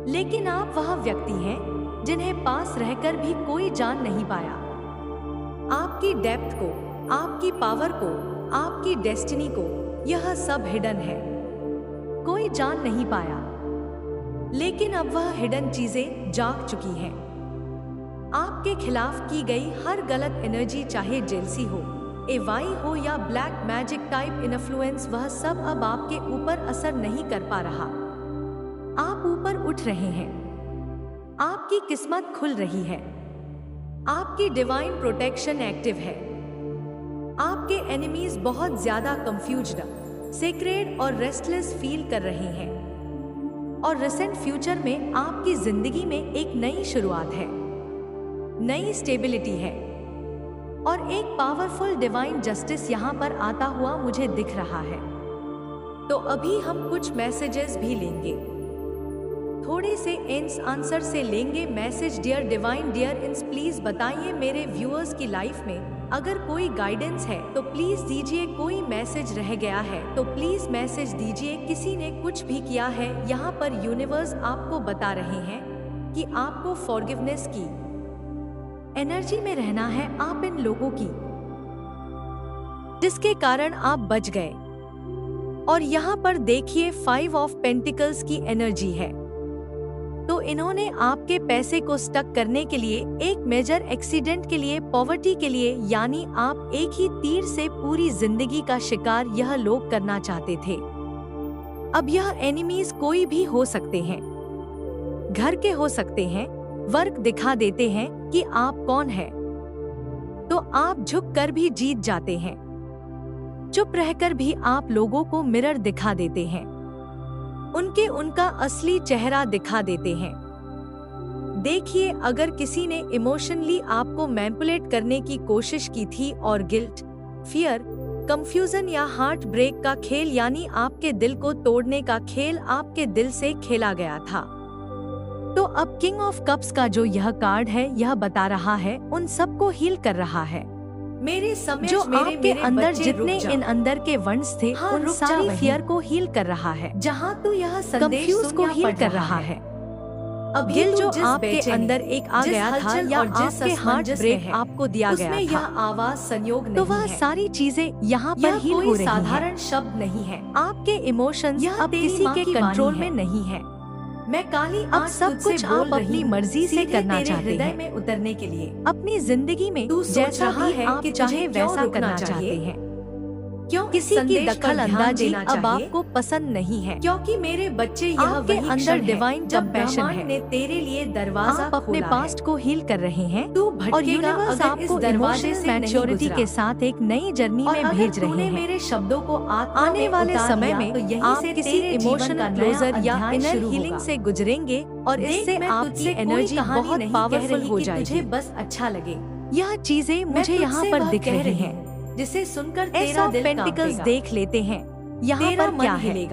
लेकिन आप वह व्यक्ति हैं जिन्हें पास रहकर भी कोई जान नहीं पाया। आपकी डेप्थ को, आपकी पावर को, आपकी डेस्टिनी को, यह सब हिडन है। कोई जान नहीं पाया, लेकिन अब वह हिडन चीजें जाग चुकी हैं। आपके खिलाफ की गई हर गलत एनर्जी, चाहे जेलसी हो, एवाई हो या ब्लैक मैजिक टाइप इन्फ्लुएंस, वह सब अब आपके ऊपर असर नहीं कर पा रहा। आप ऊपर उठ रहे हैं, आपकी किस्मत खुल रही है, आपकी डिवाइन प्रोटेक्शन एक्टिव है। आपके एनिमीज बहुत ज्यादा कंफ्यूज्ड, सेक्रेड और रेस्टलेस फील कर रहे हैं, और रिसेंट फ्यूचर में आपकी जिंदगी में एक नई शुरुआत है, नई स्टेबिलिटी है, और एक पावरफुल डिवाइन जस्टिस यहाँ पर आता हुआ मुझे दिख रहा है। तो अभी हम कुछ मैसेजेस भी लेंगे, थोड़े से एंस आंसर से लेंगे मैसेज। डियर डिवाइन, डियर इंस, प्लीज बताइए मेरे व्यूअर्स की लाइफ में अगर कोई गाइडेंस है तो प्लीज दीजिए, कोई मैसेज रह गया है तो प्लीज मैसेज दीजिए, किसी ने कुछ भी किया है यहाँ पर यूनिवर्स आपको बता रहे हैं कि आपको फॉरगिवनेस की एनर्जी में रहना है, आप इन लोगों की जिसके कारण आप बच गए। और यहाँ पर देखिए 5 ऑफ पेंटिकल्स की एनर्जी है, तो इन्होंने आपके पैसे को स्टक करने के लिए, एक मेजर एक्सीडेंट के लिए, पॉवर्टी के लिए, यानी आप एक ही तीर से पूरी जिंदगी का शिकार यह लोग करना चाहते थे। अब यह एनिमीज कोई भी हो सकते हैं, घर के हो सकते हैं, वर्क दिखा देते हैं कि आप कौन है, तो आप झुक कर भी जीत जाते हैं, चुप रहकर भी आप लोगों को मिरर दिखा देते हैं, उनका असली चेहरा दिखा देते हैं। देखिए, अगर किसी ने इमोशनली आपको मैनिपुलेट करने की कोशिश की थी और गिल्ट, फियर, कंफ्यूजन या हार्ट ब्रेक का खेल, यानी आपके दिल को तोड़ने का खेल आपके दिल से खेला गया था, तो अब किंग ऑफ कप्स का जो यह कार्ड है यह बता रहा है उन सबको हील कर रहा है। मेरे समय जो आपके अंदर जितने इन अंदर के वंश थे, उन सारी फियर को हील कर रहा है, जहाँ तू यह कंफ्यूज को हील कर रहा है। अब गिल जो आपके अंदर एक आ गया था या आपके हार्ट ब्रेक आपको दिया गया था, यह आवाज संयोग नहीं, तो वह सारी चीजें यहाँ पर हील हो रही हैं। साधारण शब्द नहीं है, आपके इमोशंस अब किसी के कंट्रोल में नहीं है। मैं काली अब सब कुछ आप अपनी मर्जी से करना चाहते हैं, में उतरने के लिए अपनी जिंदगी में जैसा भी आप चाहे वैसा करना चाहते हैं। क्यों किसी की दखल अंदाजी अब आपको पसंद नहीं है, क्योंकि मेरे बच्चे यह आपके अंदर डिवाइन कंपैशन है, ने तेरे लिए दरवाजा आप अपने पास्ट को हील कर रहे हैं, और यूनिवर्स आपको दरवाजे से मैच्योरिटी के साथ एक नई जर्नी में भेज रहे हैं। मेरे शब्दों को आने वाले समय में आप किसी इमोशनल क्लोजर या इनर हीलिंग से गुजरेंगे, और इससे आपकी एनर्जी बहुत पावरफुल हो जाएगी। बस अच्छा लगे, यह चीजें मुझे यहाँ पर दिख रही हैं, जिसे सुनकर तेरा दिल पेंटिकल्स देख लेते हैं। यहाँ पर क्या है,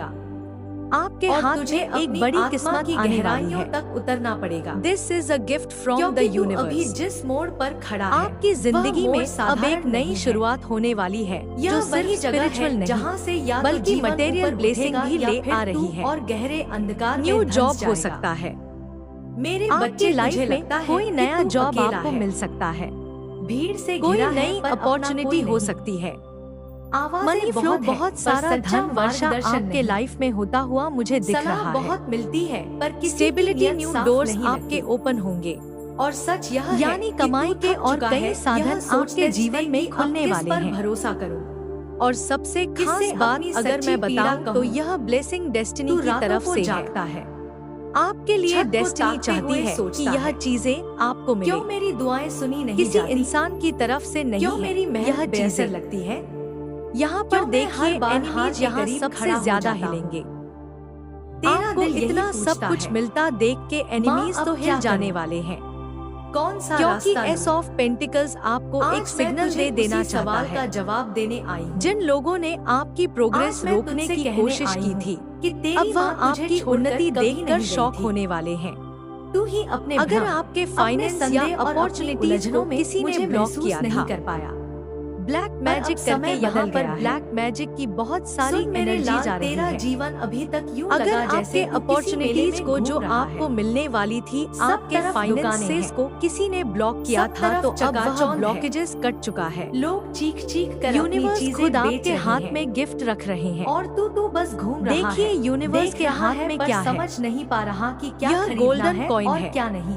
आपके हाथ में एक बड़ी किस्मत की गहराइयों तक उतरना पड़ेगा। This is a gift from the universe. अभी जिस मोड़ पर खड़ा है, आपकी जिंदगी में अब एक नई शुरुआत होने वाली है। यह वही जगह है जहाँ से या बल्कि मटेरियल ब्लेसिंग भी ले आ रही है, और गहरे अंधकार न्यू जॉब हो सकता है। मेरे बच्चे लाइफ में कोई नया जॉब आपको मिल सकता है, भीड़ से कोई नई अपॉर्चुनिटी हो सकती है, मनी फ्लो बहुत सारा धन वर्षा आपके लाइफ में होता हुआ मुझे दिख रहा है। बहुत मिलती है, पर स्टेबिलिटी न्यू डोर्स आपके ओपन होंगे, और सच यह यानी कमाई के और कई साधन आपके जीवन में खुलने वाले हैं। भरोसा करो, और सबसे खास बात अगर मैं बताऊं तो यह ब्लेसिंग डेस्टिनी की तरफ से जागता है। आपके लिए डेस्टिनी चाहती है कि यह चीजें आपको मिले। क्यों मेरी दुआएं सुनी नहीं किसी इंसान की तरफ से नहीं, क्यों मेरी मेहनत बेहतर लगती है। यहाँ पर देखिए, एनिमीज यहाँ सबसे ज्यादा हिलेंगे। आपको इतना सब कुछ मिलता देख के एनिमीज तो हिल जाने वाले हैं। कौन सा क्योंकि एस ऑफ पेंटिकल्स आपको एक सिग्नल दे देना चाहता है, का जवाब देने आई। जिन लोगों ने आपकी प्रोग्रेस रोकने की कोशिश की थी, अब वह आपकी उन्नति देखकर शॉक होने वाले हैं। तू ही अपने अगर आपके फाइनेंस या अपॉर्चुनिटीज को किसी ने ब्लॉक किया नहीं कर पाया, ब्लैक मैजिक करके यहाँ पर ब्लैक मैजिक की बहुत सारी एनर्जी जा रही है। जीवन अभी तक यूं अगर लगा जैसे अपॉर्चुनिटीज को जो आपको मिलने वाली थी, आपके फाइनेंसेस को किसी ने ब्लॉक किया था, तो अब वह ब्लॉकेजेस कट चुका है। लोग चीख चीख कर यूनिवर्स खुद आपके हाथ में गिफ्ट रख रहे हैं, और तू बस घूम रहा है। देखिए यूनिवर्स के हाथ में क्या है, समझ नहीं पा रहा कि क्या गोल्डन कॉइन है और क्या नहीं।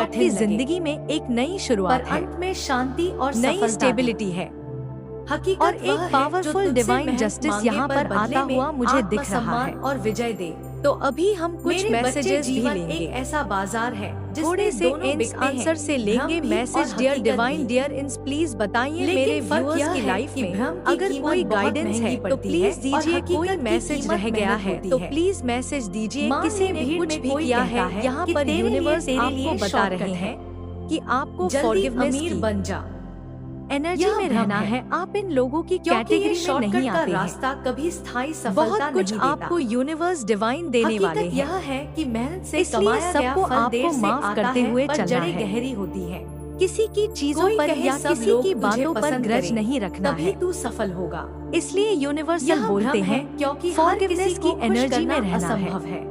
आपकी कठिन लगे, जिंदगी में एक नई पर शुरुआत है, अंत में शांति और नई सफलता स्टेबिलिटी है। हकीकत और वह एक है जो पावरफुल तुझसे डिवाइन मेहनत जस्टिस मांगे यहाँ पर बदले आता में हुआ मुझे दिख रहा आत्मसम्मान है। और विजय दे। तो अभी हम कुछ मेरे बच्चे मैसेजेस भी जीवन लेंगे। एक ऐसा बाजार है थोड़े से दोनों इंस बिकते हैं, आंसर से लेंगे भ्रम भी मैसेज। और डियर हकीकत डिवाइन भी। डियर इंस, प्लीज बताइए लेकिन मेरे फर्क व्यूअर्स यह की है लाइफ कि में भ्रम की अगर कीमत कोई बहुत गाइडेंस महंगी है तो पड़ती प्लीज है और दीजिए। कोई हकीकत की मैसेज कीमत रह गया मेहनत है होती तो है। प्लीज मैसेज दीजिए। मान किसी ले ने भीड़ कुछ में भी कोई किया कहता है, है यहाँ कि पर तेरे लिए यूनिवर्स तेरे आपको लिए बता शॉर्टकट रहे है। हैं कि आपको जल्दी फॉरगिवनेस अमीर की बन जा, एनर्जी यह में भ्रम रहना है। है। आप इन लोगों की क्योंकि ये कैटेगरी में शॉर्टकट नहीं का आते हैं। रास्ता कभी स्थायी सफलता बहुत कुछ नहीं देता। आपको यूनिवर्स डिवाइन देने वाले हकीकत हैं। यह है कि मेहनत से इसलिए कमाया गया सबको फल देर आपको से माफ आता करते है, हुए पर चलना जड़ें है। गहरी होती है। किसी की चीजों कोई पर कहे या सब किसी लोग की तुझे बातों पर पसंद ग्रज करें, नहीं रखना तभी है। तू सफल होगा। इसलिए यूनिवर्सल यह बोलते भ्रम है हैं क्योंकि हर फॉरगिवनेस किसी की को खुश एनर्जी में करना रहना है। असंभव है।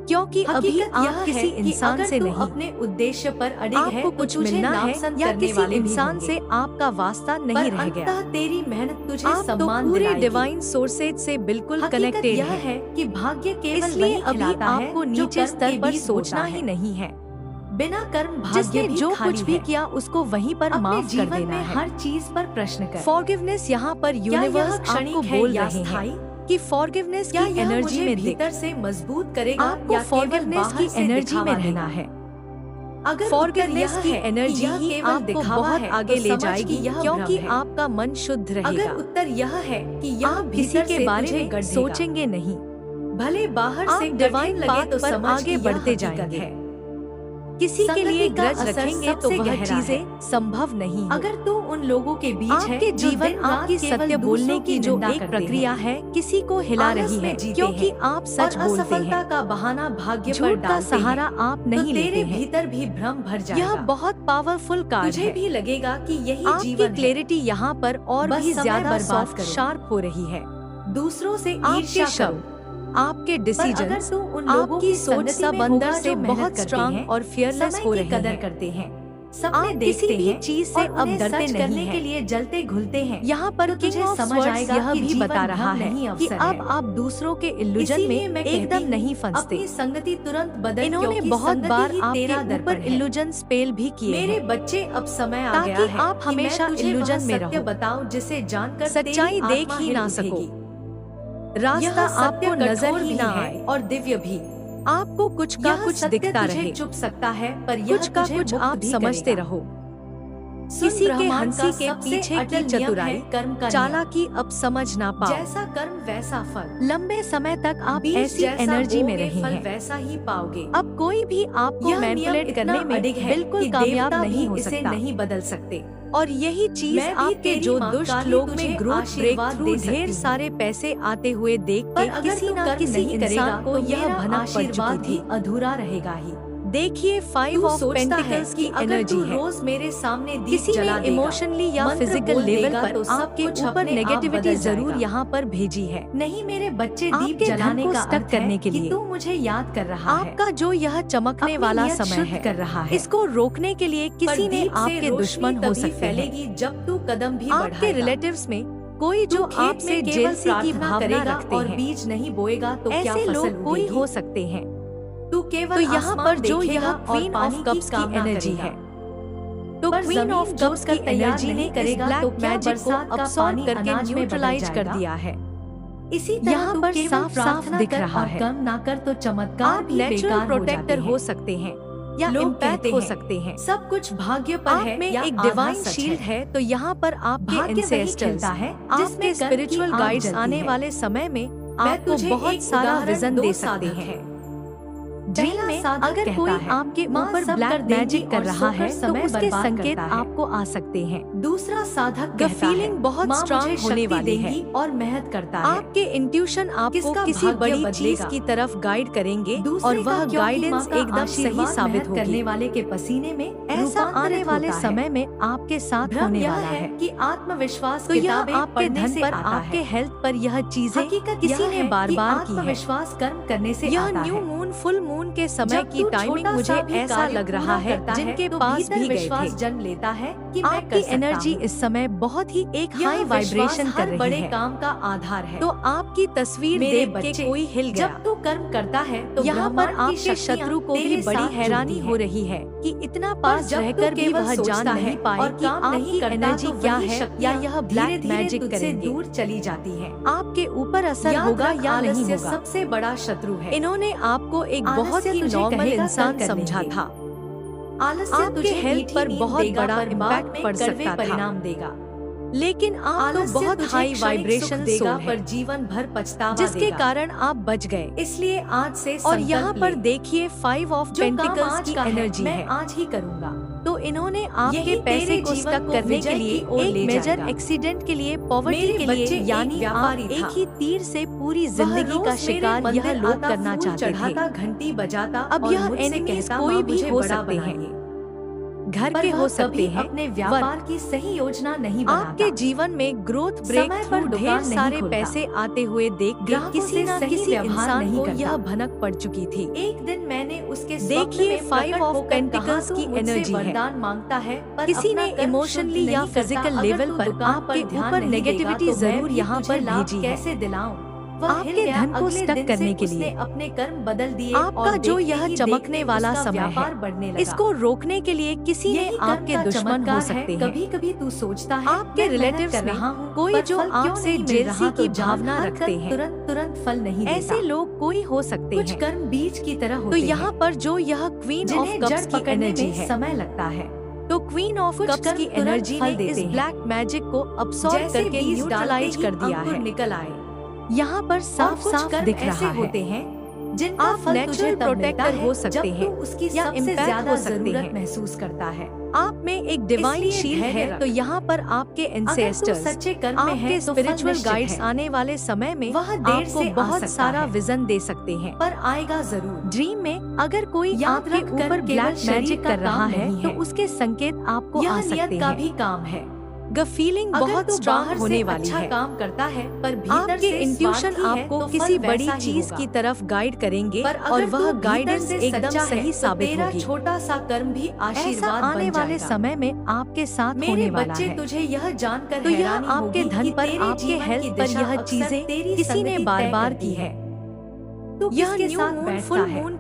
क्योंकि अभी हकीकत यह आप है किसी कि इंसान अगर से तू नहीं, अपने उद्देश्य पर अड़िग है आपको तो कुछ तुझे मिलना है नापसंद या करने किसी वाले भी इंसान होंगे। से आपका वास्ता नहीं पर रह गया। अंततः तेरी मेहनत तुझे आप तो सम्मान पूरे दिलाएगी। डिवाइन सोर्सेज से बिल्कुल हकीकत कनेक्टेड यह है। है कि भाग्य केवल इसलिए वही अभी खिलाता है आपको जो नीचे कर्म स्तर के पर बीज सोचना बोता ही है। नहीं है। बिना कर्म भाग्य जिसने भी जो खाली कुछ भी है। किया उसको वहीं पर अपने माफ कर जीवन देना में है। हर चीज पर प्रश्न कर। फॉरगिवनेस यहाँ पर क्या यह यूनिवर्स क्षणिक आपको है बोल या रहे स्थायी? हैं कि फॉरगिवनेस क्या की यह एनर्जी मुझे में देख, भीतर से मजबूत करेगा आपको या केवल फॉरगिवनेस बाहर की से एनर्जी में दिखावा रहना देगा? है। अगर फॉरगिवनेस उत्तर की यह है कि एनर्जी यह ही केवल आपको दिखावा बहुत है, आगे तो ले समझ जाएगी कि यह क्योंकि भ्रम है। आपका मन शुद्ध रहेगा। अगर उत्तर यह है कि यह आप किसी भीतर के से बारे तुझे में गढ़ेगा, सोचेंगे नहीं, भले बाहर आप से डिवाइन कठिन लगे पाथ तो पर समझ आगे कि यह बढ़ते हकीकत जाएंगे। है। किसी के लिए संगति का ग्रज असर रखेंगे तो सबसे वह गहरा है। चीजें संभव नहीं हो। अगर तू उन लोगों के बीच है आपके जो जीवन दिन रात आपकी केवल सत्य बोलने दूसरों की जो निंदा एक करते प्रक्रिया हैं, है किसी को हिला आलस रही में है जीते क्योंकि हैं आप सच और बोलते असफलता हैं, का बहाना भाग्य पर झूठ का डालते सहारा हैं, आप तो नहीं तेरे लेते हैं। भीतर भी भ्रम भर जाएगा। यह बहुत पावरफुल कार्ड तुझे है। भी लगेगा कि यही आपकी जीवन है। क्लैरिटी यहाँ पर और बस भी समय ज्यादा बर्बाद सॉफ्ट करो। शार्प हो रही है। दूसरों से आपके ईर्ष्या शब्द, करो, आपके पर अगर डिसीजंस, तू उन लोगों आपकी की सोच संगति सब में अंदर होगा से जो मेहनत बहुत करते स्ट्रांग हैं, और फियरलेस समय हो की रही कदर है। करते हैं, आप सपने किसी देखते भी हैं चीज से और अब उन्हें डरते सच नहीं करने हैं। के लिए जलते घुलते हैं। यहाँ पर तो तुझे किंग ऑफ समझ स्वर्ड्स आएगा यह कि भी जीवन बता रहा भ्रम है नहीं, कि अवसर अब है। आप दूसरों के इल्यूजन में इसीलिए मैं कहती एकदम नहीं हूँ, फंसते। अपनी संगति तुरंत बदल, इन्होंने क्योंकि बहुत संगति बार ही आपके तेरा ऊपर दर्पण है। इल्यूजन स्पेल भी किए मेरे हैं बच्चे, अब समय आ ताकि गया है आप कि मैं हमेशा तुझे इल्यूजन वह में सत्य रहो। बताऊं जिसे जानकर सच्चाई तेरी देख आत्मा ही हिल ना उठेगी। सको, रास्ता यह सत्य आपको नजर कठोर ही भी ना है आए, और दिव्य भी। आपको कुछ का यह कुछ सत्य दिखता तुझे रहे, चुप सकता है, पर यह कुछ का तुझे कुछ मुक्त आप भी समझते करेगा। रहो। सुन, किसी के ब्रह्मांड हंसी का के सबसे पीछे की अटल नियम चतुराई, है कर्म का नियम। चालाकी अब समझ ना पाओ। जैसा कर्म वैसा फल। लंबे समय तक आप बीज ऐसी जैसा एनर्जी में बोओगे, रहे फल हैं। वैसा ही पाओगे। अब कोई भी आपको यह नियम मैनिपुलेट इतना करने में अडिग है बिल्कुल कि कामयाब देवता नहीं भी हो इसे सकता। नहीं बदल सकते। और यही चीज मैं भी आपके तेरी जो माँ दुष्ट काली लोग तुझे में ग्रोथ ब्रेक आशीर्वाद थ्रू दे सकती ढेर हूँ। सारे पैसे आते हुए देख पर के अगर किसी तू न कर्म किसी नहीं करेगा इंसान को तो यह मेरा भनक पड़ आशीर्वाद चुकी भी थी। अधूरा रहेगा ही। देखिए फाइव तू ऑफ सोचता है पेंटिकल्स कि की अगर एनर्जी तू है। रोज मेरे सामने दीप किसी जला ने देगा, इमोशनली या मंत्र फिजिकल बोल लेवल देगा पर तो सब आपके कुछ ऊपर अपने आप नेगेटिविटी बदल जरूर जाएगा। यहाँ पर भेजी है। नहीं मेरे बच्चे, दीप आपके धन जलाने को का स्टक अर्थ है करने के कि लिए तू मुझे याद कर रहा है। आपका जो यह चमकने अपनी वाला नियत समय शुद्ध है, कर रहा है। इसको रोकने के लिए पर किसी ने दीप से आपके रोशनी दुश्मन हो तभी सकते हैं। फैलेगी जब तू कदम भी आपके बढ़ाएगा। रिलेटिव्स में कोई तू जो खेत आपसे में केवल जेलसी की प्रार्थना भावना करेगा रखते और हैं, बीज नहीं बोएगा तो क्या ऐसे फसल लोग कोई उगेगी? हो सकते हैं। तू केवल तो यहाँ आसमान पर जो देखेगा यह और क्वीन पानी ऑफ कप्स की कामना एनर्जी करेगा। है, तो पर क्वीन जमीन ऑफ जोत कप्स कर की तैयार एनर्जी ने नहीं इस करेगा ब्लैक तो क्या मैजिक को बरसात का अब्सॉर्ब पानी करके अनाज में बदल न्यूट्रलाइज कर जाएगा? दिया है। इसी तरह यहाँ तू पर केवल साफ साफ प्रार्थना दिख कर रहा और है। कर्म ना कर तो चमत्कार आप भी नेचुरल बेकार हो प्रोटेक्टर जाते हो हैं। सकते हैं या लोग इम्पैक्ट कहते हो हैं, सकते हैं। सब कुछ भाग्य पर आप है में या एक आधा डिवाइन सच शील्ड है, तो यहाँ पर आपके भाग्य वही एंसेस्टर्स, खिलता है आपके जिसमें कर्म की स्पिरिचुअल आग गाइड्स जलती आने है। वाले समय में मैं आपको तुझे बहुत एक सारा उदाहरण विजन दो दे सकते साधक हैं। है। ड्रीम पहला में साधक अगर कहता कोई है, आपके माँ ऊपर सब ब्लैक कर देंगी मैजिक कर और रहा सोकर है तो समय उसके बर्बाद संकेत करता है। आपको आ सकते हैं। दूसरा साधक The कहता है, feeling बहुत माँ strong मुझे होने शक्ति वाली है। देगी और मेहनत करता है। आपके इंट्यूशन आपको किसका किसी भाग्य बड़ी बदलेगा? चीज की तरफ गाइड करेंगे और दूसरे का वह क्योंकि गाइडेंस माँ का एकदम सही आशीर्वाद साबित मेहनत करने होगी। वाले के पसीने में ऐसा आने रूपांतरित वाले होता है। समय में आपके साथ भ्रम होने यह वाला है है। कि आत्मविश्वास तो यह किताबें आपके पढ़ने धन से पर, आता आपके है। हेल्थ पर यह चीजें हकीकत किसी यह ने है बार कि बार की है। आत्मविश्वास कर्म करने से यह आता न्यू है। मून फुल मून मून के समय जब की तू टाइमिंग छोटा मुझे सा भी ऐसा कार्य लग पूरा रहा है करता जिनके तो पास भीतर भी गए विश्वास थे। जन्म लेता है कि मैं आपकी कर सकता एनर्जी हूँ। इस समय बहुत ही एक यह हाई विश्वास वाइब्रेशन कर हर रही बड़े है। काम का आधार है। तो आपकी तस्वीर मेरे देख के बच्चे, कोई हिल गया। जब तू कर्म करता है तो यहाँ पर ब्रह्मांड की आपके शक्तियाँ शत्रु को भी तेरे बड़ी साथ हैरानी जुड़ती हो हैं। रही है कि इतना पर पास जब तू रहकर भी केवल वह जान सोचता नहीं है पाए और कि काम नहीं आपकी करता एनर्जी तो क्या वही है या शक्तियाँ यह ब्लैक धीरे-धीरे मैजिक तुझसे करेंगे। दूर चली जाती हैं। आपके ऊपर असर याद होगा रख, या नहीं आलस्य होगा। सबसे बड़ा शत्रु है। इन्होंने आपको एक आलस्य बहुत ही तुझे नॉर्मल कहेगा इंसान कल कर समझा लेंगे। था। आलस्य आपके तुझे हेल्थ मीठी पर नींद बहुत देगा बड़ा पर बाद इम्पैक्ट में पड़ कड़वे सकता था। परिणाम देगा। लेकिन आप तो आलस्य बहुत तुझे हाई क्षणिक वाइब्रेशन सुख देगा सोल पर है जीवन भर पछतावा जिसके देगा। कारण आप बच गए। इसलिए आज से और संकल्प यहाँ पर ले। देखिए 5 ऑफ जो काम पेंटिकल्स आज की का है एनर्जी मैं है। आज ही करूँगा। तो इन्होंने आपके यही पैसे तेरे को जीवन स्टक को करने के विजय लिए की ओर एक ले मेजर जाएगा। एक्सीडेंट के लिए पॉवर्टी मेरे के लिए बच्चे एक यानी आप व्यापारी था। एक ही तीर से पूरी वह जिंदगी का रोज मेरे शिकार मंदिर यह लोग आता, करना फूल चाहते थे। चढ़ाता, घंटी बजाता अब और यह मुझसे एनिमीज कहता, कोई "माँ, भी मुझे हो बड़ा सकते हैं, बनाइए।" घर पर के वह हो सकते कभी हैं, अपने व्यापार की सही योजना नहीं बनाता। आपके जीवन में ग्रोथ ब्रेक समय थ्रू पर ढेर दुकान नहीं सारे खोलता। पैसे आते हुए देख के ग्राहकों किसी से न सही किसी व्यवहार इंसान नहीं को करता। यह भनक पड़ चुकी थी। एक दिन मैंने उसके देखिए, 5 ऑफ पेंटिकल्स पेंटिकल्स की एनर्जी है। वरदान मांगता है पर किसी अपना ने कर्म इमोशनली शुद्ध या नहीं करता। फिजिकल अगर लेवल तू पर दुकान आपके ध्यान ऊपर नहीं नेगेटिविटी देगा तो मैं जरूर भी यहाँ तुझे पर लाभ भेजी है। कैसे दिलाऊं? वह आपके हिल गया। धन को अगले स्टक दिन करने से के उसने लिए अपने कर्म बदल दिए आपका और जो देखते यह ही चमकने देखते वाला उसका समय व्यापार है, बढ़ने लगा। इसको रोकने के लिए किसी ने यही कर्म आपके का दुश्मन हो चमत्कार सकते है। हैं। कभी-कभी तू सोचता है आपके मैं मेहनत रिलेटिव्स कर में रहा हूँ, कोई पर जो फल क्यों आपसे नहीं मिल जेलसी रहा? की तो जान, भावना हर रखते कर्म हैं। तुरंत फल नहीं ऐसे देता। लोग कोई हो सकते कुछ हैं। कर्म बीज की तरह तो होते यहाँ हैं पर जो यह क्वीन ऑफ जिन्हें जड़ कप्स की पकड़ने एनर्जी में है, समय लगता है। तो क्वीन ऑफ कुछ कप्स कर्म की तुरंत एनर्जी फल ने देते इस हैं। ब्लैक मैजिक को अब्सॉर्ब जैसे करके बीज न्यूट्रलाइज डालते कर ही दिया अंकुर है। निकल आए। यहाँ पर और साफ कुछ साफ कर्म दिख ऐसे रहा है होते हैं जिनका आप फल तुझे नेचुरल तब मिलता प्रोटेक्टर है हो सकते जब हैं तू उसकी या सबसे impact ज्यादा हो सकते जरूरत हैं। महसूस करता है। आप में एक डिवाइन इसलिए शील्ड धैर्य है। रख। तो यहाँ पर आपके अगर तू एंसेस्टर्स, सच्चे कर्म में है आपके तो फल स्पिरिचुअल निश्चित गाइड्स है। आने वाले समय में वह देर आपको से आ बहुत सकता सारा है, विजन दे सकते हैं। पर आएगा जरूर। ड्रीम में अगर कोई याद आपके रख, ऊपर कर्म केवल ब्लैक शरीर मैजिक का कर रहा काम है नहीं तो है। उसके संकेत आपको यह आ नियत सकते का हैं। भी काम है। ग फीलिंग अगर बहुत तू स्ट्रांग बाहर होने से वाली अच्छा है। काम करता है पर भीतर आपके से इंट्यूशन स्वार्थी है आपको तो किसी फल बड़ी वैसा ही चीज होगा। की तरफ गाइड करेंगे पर और अगर वह तू गाइडेंस भीतर से एकदम सच्चा सही है तो साबित तेरा होगी। छोटा सा कर्म भी ऐसा आशीर्वाद आने बन वाले जाएगा। समय में आपके साथ मेरे होने वाला बच्चे है। तुझे यह जानकर तो यह हैरानी आपके होगी धन कि पर, तेरे आपके जीवन की हेल्थ पर दिशा यह अक्सर चीजें तेरी किसी ने संगति बार तय बार करती की है। तू यह किसके न्यू साथ मून बैठता फुल है? मून के